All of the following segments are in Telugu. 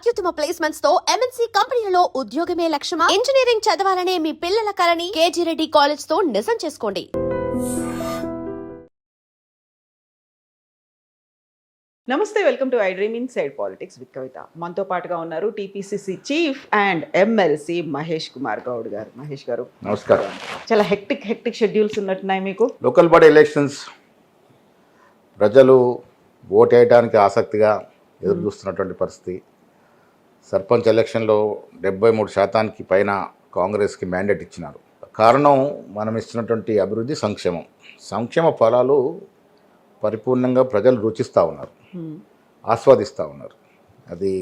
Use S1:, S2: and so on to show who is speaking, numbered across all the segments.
S1: అత్యుత్తమ ప్లేస్మెంట్స్ తో ఎంఎన్సీ కంపెనీలలో ఉద్యోగమే లక్ష్యమా? ఇంజనీరింగ్ చదవాలనే మీ పిల్లల కలని కేజీ రెడ్డి కాలేజ్ తో నిజం చేసుకోండి.
S2: నమస్తే, welcome to I dream inside politics with Kavitha. మనతో పాటుగా ఉన్నారు TPCC chief and MLC Mahesh Kumar Goud గారు. మహేష్ గారు
S3: నమస్కారం.
S2: చాలా హెక్టిక్ షెడ్యూల్స్ ఉన్నట్టున్నాయి మీకు.
S3: లోకల్ బాడీ ఎలక్షన్స్ ప్రజలు ఓటు వేయడానికి ఆసక్తిగా ఎదురు చూస్తున్నటువంటి పరిస్థితి. సర్పంచ్ ఎలక్షన్లో 73% పైన కాంగ్రెస్కి మ్యాండేట్ ఇచ్చినారు. కారణం మనం ఇస్తున్నటువంటి అభివృద్ధి, సంక్షేమ ఫలాలు పరిపూర్ణంగా ప్రజలు రుచిస్తూ ఉన్నారు, ఆస్వాదిస్తూ ఉన్నారు. అది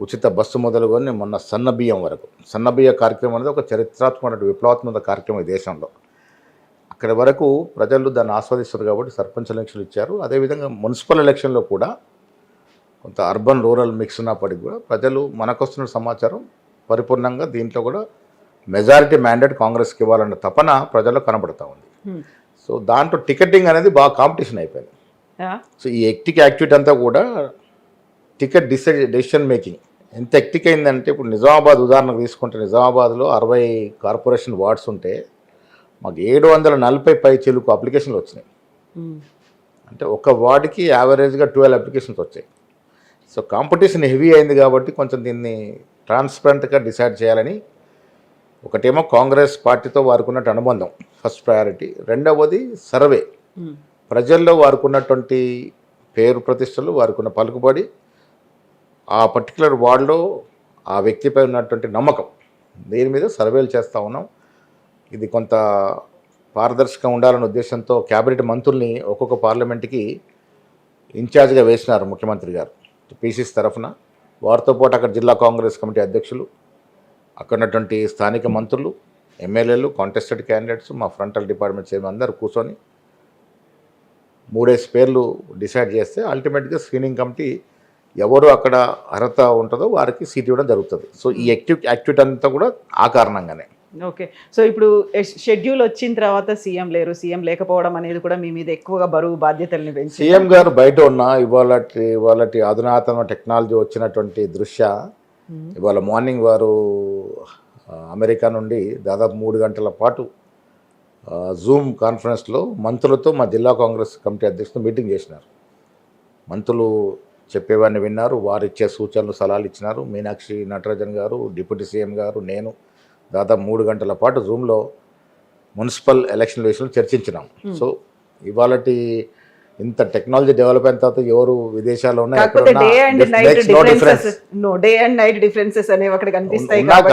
S3: ఉచిత బస్సు మొదలుకొని మొన్న సన్నబియ్యం వరకు. సన్నబియ్య కార్యక్రమం అనేది ఒక చరిత్రాత్మక విప్లవాత్మక కార్యక్రమం ఈ దేశంలో. అక్కడి వరకు ప్రజలు దాన్ని ఆస్వాదిస్తారు కాబట్టి సర్పంచ్ ఎలక్షన్లు ఇచ్చారు. అదేవిధంగా మున్సిపల్ ఎలక్షన్లో కూడా కొంత అర్బన్ రూరల్ మిక్స్ ఉన్నప్పటికీ కూడా ప్రజలు మనకొస్తున్న సమాచారం పరిపూర్ణంగా దీంట్లో కూడా మెజారిటీ మ్యాండేట్ కాంగ్రెస్కి ఇవ్వాలన్న తపన ప్రజల్లో కనబడుతూ ఉంది. సో దాంట్లో టికెటింగ్ అనేది బాగా కాంపిటీషన్ అయిపోయింది. సో ఈ ఎక్టిక్ యాక్టివిటీ అంతా కూడా టికెట్ డెసిషన్ మేకింగ్ ఎంత ఎక్టిక్ అయిందంటే, ఇప్పుడు నిజామాబాద్ ఉదాహరణకు తీసుకుంటే నిజామాబాద్లో 60 కార్పొరేషన్ వార్డ్స్ ఉంటే మాకు 740 పై చిలుకు అప్లికేషన్లు వచ్చినాయి. అంటే ఒక వార్డుకి యావరేజ్గా 12 అప్లికేషన్స్ వచ్చాయి. సో కాంపిటీషన్ హెవీ అయింది కాబట్టి కొంచెం దీన్ని ట్రాన్స్పరెంట్గా డిసైడ్ చేయాలని, ఒకటేమో కాంగ్రెస్ పార్టీతో వారుకున్నట్టు అనుబంధం ఫస్ట్ ప్రయారిటీ, రెండవది సర్వే, ప్రజల్లో వారుకున్నటువంటి పేరు ప్రతిష్టలు, వారుకున్న పలుకుబడి, ఆ పర్టికులర్ వార్డులో ఆ వ్యక్తిపై ఉన్నటువంటి నమ్మకం, దీని మీద సర్వేలు చేస్తూ ఉన్నాం. ఇది కొంత పారదర్శకంగా ఉండాలనే ఉద్దేశంతో క్యాబినెట్ మంత్రుల్ని ఒక్కొక్క పార్లమెంట్కి ఇన్ఛార్జ్గా వేసినారు ముఖ్యమంత్రి గారు పీసీసీ తరఫున. వారితో పాటు అక్కడ జిల్లా కాంగ్రెస్ కమిటీ అధ్యక్షులు, అక్కడ ఉన్నటువంటి స్థానిక మంత్రులు, ఎమ్మెల్యేలు, కాంటెస్టెడ్ క్యాండిడేట్స్, మా ఫ్రంటల్ డిపార్ట్మెంట్ చైర్మన్ అందరూ కూర్చొని 3 పేర్లు డిసైడ్ చేస్తే అల్టిమేట్గా స్క్రీనింగ్ కమిటీ ఎవరు అక్కడ అర్హత ఉంటుందో వారికి సీట్ ఇవ్వడం జరుగుతుంది. సో ఈ యాక్టివిటీ అంతా కూడా ఆ కారణంగానే.
S2: ఓకే, సో ఇప్పుడు షెడ్యూల్ వచ్చిన తర్వాత సీఎం లేరు, సీఎం లేకపోవడం అనేది కూడా మీ మీద ఎక్కువగా బరువు బాధ్యతల్ని పెంచి,
S3: సీఎం గారు బయట ఉన్న ఇవాళ అధునాతన టెక్నాలజీ వచ్చినటువంటి దృష్ట్యా ఇవాళ మార్నింగ్ వారు అమెరికా నుండి దాదాపు 3 గంటల పాటు జూమ్ కాన్ఫరెన్స్లో మంత్రులతో మా జిల్లా కాంగ్రెస్ కమిటీ అధ్యక్షులతో మీటింగ్ చేసినారు. మంత్రులు చెప్పేవాడిని విన్నారు, వారు ఇచ్చే సూచనలు సలహాలు ఇచ్చినారు. మీనాక్షి నటరాజన్ గారు, డిప్యూటీ సీఎం గారు, నేను దాదాపు 3 గంటల పాటు జూమ్లో మున్సిపల్ ఎలక్షన్ విషయంలో చర్చించినాం. సో ఇవాళటి ఇంత టెక్నాలజీ డెవలప్ అయిన తర్వాత ఎవరు విదేశాల్లో ఉన్నా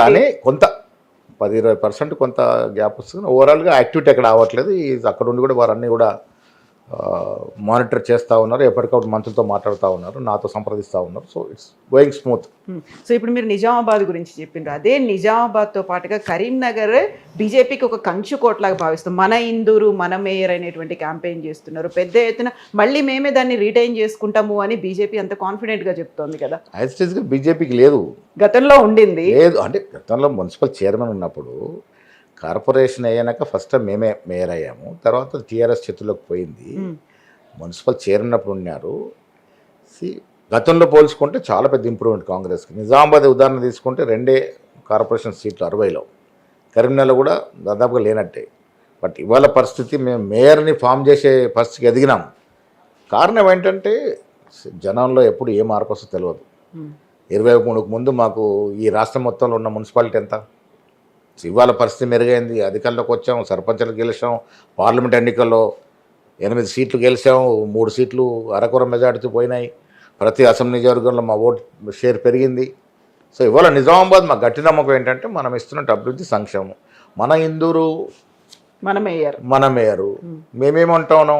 S3: కానీ కొంత 10-20% కొంత గ్యాప్ వస్తుంది. ఓవరాల్గా యాక్టివిటీ అక్కడ అవ్వట్లేదు. అక్కడ ఉండి కూడా వారన్నీ కూడా మానిటర్ చేస్తూ ఉన్నారు, ఎప్పటికప్పుడు మంత్రులతో మాట్లాడుతూ ఉన్నారు, నాతో సంప్రదిస్తూ ఉన్నారు. So it's going smooth.
S2: So ఇప్పుడు మీరు నిజామాబాద్ గురించి చెప్పిండ్రు, అదే నిజామాబాద్తో పాటుగా కరీంనగర్ బీజేపీకి ఒక కంచుకోట్లాగా భావిస్తాం. మన ఇందూరు మన మేయర్ అనేటువంటి క్యాంపెయిన్ చేస్తున్నారు పెద్ద ఎత్తున. మళ్ళీ మేమే దాన్ని రిటైన్ చేసుకుంటాము అని బీజేపీ అంత కాన్ఫిడెంట్గా చెప్తోంది కదా.
S3: యాజ్ బీజేపీకి లేదు,
S2: గతంలో ఉండింది
S3: లేదు. అంటే గతంలో మున్సిపల్ చైర్మన్ ఉన్నప్పుడు కార్పొరేషన్ అయ్యాక ఫస్ట్ మేమే మేయర్ అయ్యాము, తర్వాత టీఆర్ఎస్ చేతుల్లోకి పోయింది. మున్సిపల్ చైర్మన్ అప్పుడు ఉన్నారు. గతంలో పోల్చుకుంటే చాలా పెద్ద ఇంప్రూవ్మెంట్ కాంగ్రెస్కి. నిజామాబాద్ ఉదాహరణ తీసుకుంటే 2 కార్పొరేషన్ సీట్లు 60లో, కరీంనగర్లో కూడా దాదాపుగా లేనట్టే. బట్ ఇవాళ పరిస్థితి మేము మేయర్ని ఫామ్ చేసే పరిస్థితికి ఎదిగినాం. కారణం ఏంటంటే జనంలో ఎప్పుడు ఏ మార్పు వస్తుందో తెలియదు. 23కు ముందు మాకు ఈ రాష్ట్రం మొత్తంలో ఉన్న మున్సిపాలిటీ ఎంత, ఇవాళ పరిస్థితి మెరుగైంది. అధికారంలోకి వచ్చాం, సర్పంచ్లు గెలిచాం, పార్లమెంట్ ఎన్నికల్లో 8 సీట్లు గెలిచాం, 3 సీట్లు అరకొర మెజార్టీతో పోయినాయి. ప్రతి అసెంబ్లీ నియోజకవర్గంలో మా ఓటు షేర్ పెరిగింది. సో ఇవాళ నిజామాబాద్ మా గట్టి నమ్మకం ఏంటంటే మనం ఇస్తున్నట్టు అభివృద్ధి, సంక్షేమం. మన ఇందూరు మన మేయరు, మేమేమంటాం,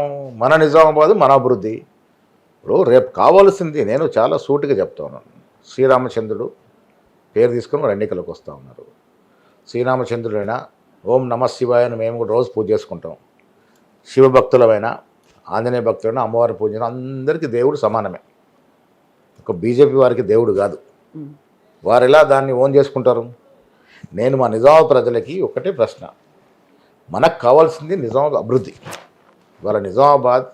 S3: మన నిజామాబాద్ మన అభివృద్ధి. ఇప్పుడు రేపు కావాల్సింది, నేను చాలా సూటిగా చెప్తా ఉన్నాను, శ్రీరామచంద్రుడు పేరు తీసుకొని ఎన్నికలకు వస్తూ ఉన్నారు. శ్రీరామచంద్రుడైనా ఓం నమ శివాయ అని మేము కూడా రోజు పూజ చేసుకుంటాం. శివభక్తులమైనా ఆంజనేయ భక్తులైనా అమ్మవారి పూజ, అందరికీ దేవుడు సమానమే. ఒక బీజేపీ వారికి దేవుడు కాదు. వారు ఎలా దాన్ని ఓన్ చేసుకుంటారు? నేను మా నిజామాబాద్ ప్రజలకి ఒకటే ప్రశ్న, మనకు కావాల్సింది నిజామాబాద్ అభివృద్ధి. ఇవాళ నిజామాబాద్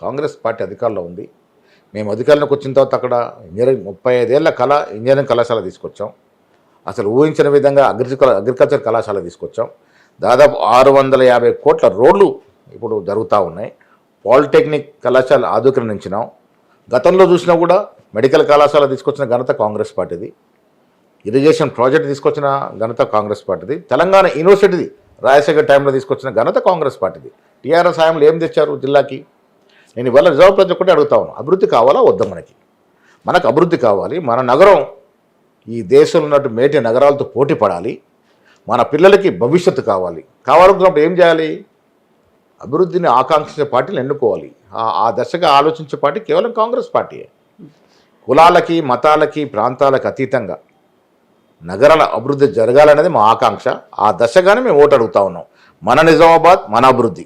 S3: కాంగ్రెస్ పార్టీ అధికారంలో ఉంది. మేము అధికారంలోకి వచ్చిన తర్వాత అక్కడ ఇంజనీరింగ్ 35 ఏళ్ల కళ ఇంజనీరింగ్ కళాశాల తీసుకొచ్చాం. అసలు ఊహించిన విధంగా అగ్రికల్చర్ కళాశాల తీసుకొచ్చాం. దాదాపు 650 కోట్ల రోడ్లు ఇప్పుడు జరుగుతూ ఉన్నాయి. పాలిటెక్నిక్ కళాశాల ఆధునీకరించినాం. గతంలో చూసినా కూడా మెడికల్ కళాశాల తీసుకొచ్చిన ఘనత కాంగ్రెస్ పార్టీది. ఇరిగేషన్ ప్రాజెక్ట్ తీసుకొచ్చిన ఘనత కాంగ్రెస్ పార్టీది. తెలంగాణ యూనివర్సిటీది రాజశేఖర్ టైంలో తీసుకొచ్చిన ఘనత కాంగ్రెస్ పార్టీది. టీఆర్ఎస్ హయాంలో ఏం తెచ్చారు జిల్లాకి? నేను ఇవాళ రిజర్వ్ ప్రజలు ఒకటే అడుగుతా ఉన్నాను, అభివృద్ధి కావాలా వద్దా? మనకు అభివృద్ధి కావాలి. మన నగరం ఈ దేశంలో ఉన్నట్టు మేటి నగరాలతో పోటీ పడాలి. మన పిల్లలకి భవిష్యత్తు కావాలనుకున్నప్పుడు ఏం చేయాలి? అభివృద్ధిని ఆకాంక్షించే పార్టీలు ఎన్నుకోవాలి. ఆ దశగా ఆలోచించే పార్టీ కేవలం కాంగ్రెస్ పార్టీయే. కులాలకి మతాలకి ప్రాంతాలకు అతీతంగా నగరాల అభివృద్ధి జరగాలనేది మా ఆకాంక్ష. ఆ దశగానే మేము ఓటు అడుగుతా ఉన్నాం. మన నిజామాబాద్ మన అభివృద్ధి,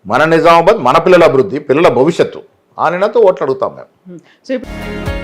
S3: మన నిజామాబాద్ మన పిల్లల అభివృద్ధి, పిల్లల భవిష్యత్తు ఆ నినాదంతో ఓట్లు అడుగుతాం మేము.
S2: సో ఇప్పుడు